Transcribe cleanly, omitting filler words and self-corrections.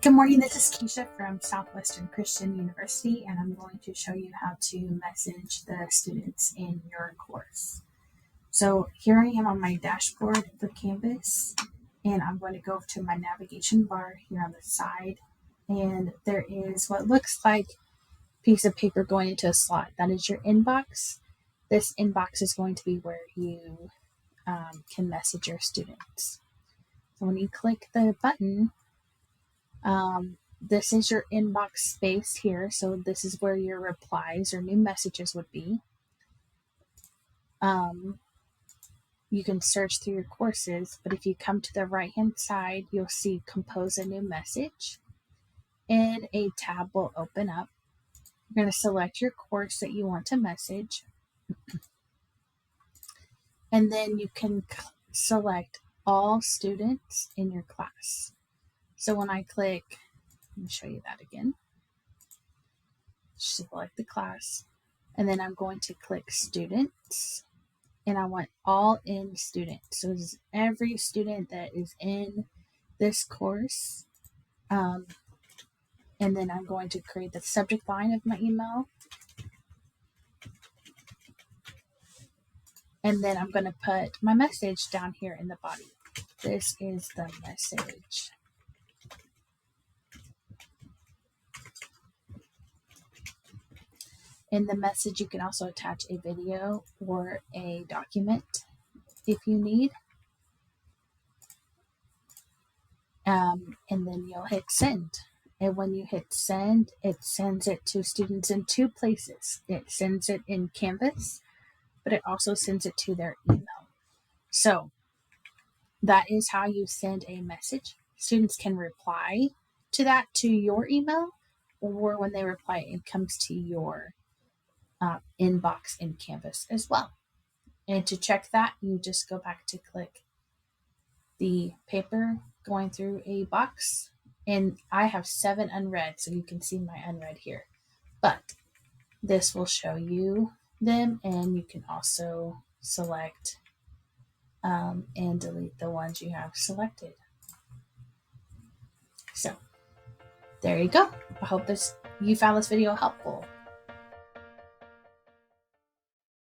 Good morning, this is Keisha from Southwestern Christian University, and I'm going to show you how to message the students in your course. So here I am on my dashboard for Canvas, and I'm going to go to my navigation bar here on the side, and there is what looks like a piece of paper going into a slot. That is your inbox. This inbox is going to be where you can message your students. So when you click the button, this is your inbox space here. So this is where your replies or new messages would be. You can search through your courses, but if you come to the right hand side, you'll see compose a new message and a tab will open up. You're going to select your course that you want to message. And then you can select all students in your class. So when I click, let me show you that again. Select the class, and then I'm going to click students, and I want all in students. So this is every student that is in this course. And then I'm going to create the subject line of my email. And then I'm going to put my message down here in the body. This is the message. In the message, you can also attach a video or a document if you need. And then you'll hit send. And when you hit send, it sends it to students in two places. It sends it in Canvas, but it also sends it to their email. So that is how you send a message. Students can reply to that to your email, or when they reply, it comes to your inbox in Canvas as well. And to check that, you just go back to click the paper going through a box, and I have 7 unread, so you can see my unread here, but this will show you them, and you can also select and delete the ones you have selected. So there you go. I hope you found this video helpful.